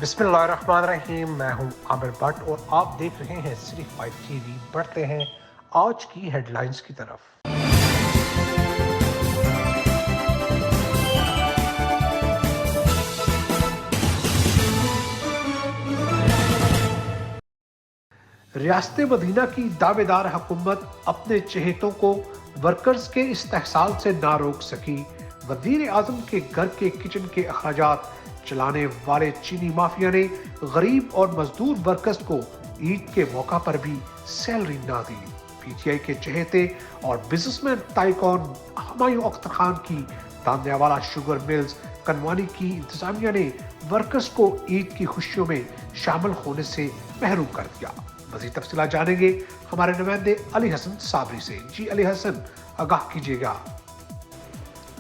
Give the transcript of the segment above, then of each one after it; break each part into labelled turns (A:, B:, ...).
A: بسم اللہ الرحمن الرحیم، میں ہوں عامر بٹ اور آپ دیکھ رہے ہیں سٹی 5 ٹی وی۔ بڑھتے ہیں آج کی ہیڈ لائنز کی طرف۔ ریاست مدینہ کی دعوے دار حکومت اپنے چہیتوں کو ورکرز کے استحصال سے نہ روک سکی۔ وزیر اعظم کے گھر کے کچن کے اخراجات چلانے والے چینی مافیا نے غریب اور مزدور ورکرز کو عید کے موقع پر بھی سیلری نہ دی۔ پی ٹی آئی کے چہیتے اور بزنس مین تائیکون ہمایوں اختر خان کی تانیہ والا شوگر ملز کنوانی کی انتظامیہ نے ورکرز کو عید کی خوشیوں میں شامل ہونے سے محروم کر دیا۔ مزید تفصیلات جانیں گے ہمارے نمائندے علی حسن صابری سے۔ جی علی حسن، آگاہ کیجیے گا۔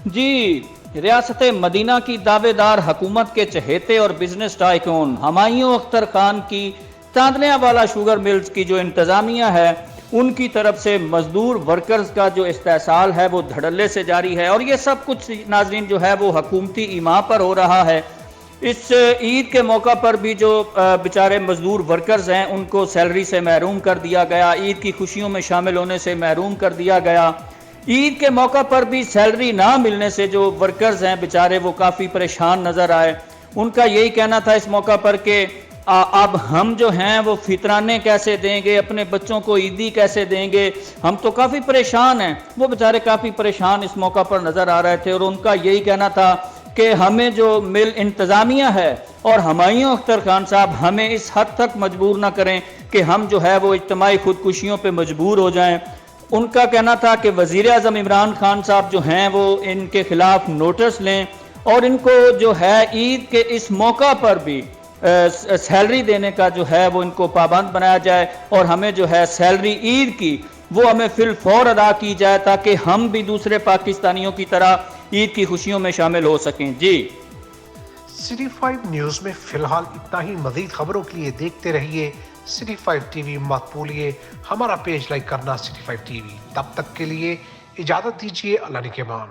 B: جی، ریاست مدینہ کی دعوے دار حکومت کے چہیتے اور بزنس ٹائکون ہمایوں اختر خان کی چاندنیا والا شوگر ملز کی جو انتظامیہ ہے ان کی طرف سے مزدور ورکرز کا جو استحصال ہے وہ دھڑلے سے جاری ہے، اور یہ سب کچھ ناظرین جو ہے وہ حکومتی ایما پر ہو رہا ہے۔ اس عید کے موقع پر بھی جو بیچارے مزدور ورکرز ہیں ان کو سیلری سے محروم کر دیا گیا، عید کی خوشیوں میں شامل ہونے سے محروم کر دیا گیا۔ عید کے موقع پر بھی سیلری نہ ملنے سے جو ورکرز ہیں بیچارے وہ کافی پریشان نظر آئے۔ ان کا یہی کہنا تھا اس موقع پر کہ اب ہم جو ہیں وہ فطرانے کیسے دیں گے، اپنے بچوں کو عیدی کیسے دیں گے، ہم تو کافی پریشان ہیں۔ وہ بیچارے کافی پریشان اس موقع پر نظر آ رہے تھے، اور ان کا یہی کہنا تھا کہ ہمیں جو مل انتظامیہ ہے اور ہمایوں اختر خان صاحب ہمیں اس حد تک مجبور نہ کریں کہ ہم جو ہے وہ اجتماعی خودکشیوں پہ مجبور ہو جائیں۔ ان کا کہنا تھا کہ وزیر اعظم عمران خان صاحب جو ہیں وہ ان کے خلاف نوٹس لیں اور ان کو جو ہے عید کے اس موقع پر بھی سیلری دینے کا جو ہے وہ ان کو پابند بنایا جائے، اور ہمیں جو ہے سیلری عید کی وہ ہمیں فی الفور ادا کی جائے تاکہ ہم بھی دوسرے پاکستانیوں کی طرح عید کی خوشیوں میں شامل ہو سکیں۔ جی،
A: سٹی 5 نیوز میں فی الحال اتنا ہی۔ مزید خبروں کے لیے دیکھتے رہیے سٹی 5 ٹی وی۔ مت بھولیے ہمارا پیج لائک کرنا سٹی 5 ٹی وی۔ تب تک کے لیے اجازت دیجیے، اللہ نگہبان۔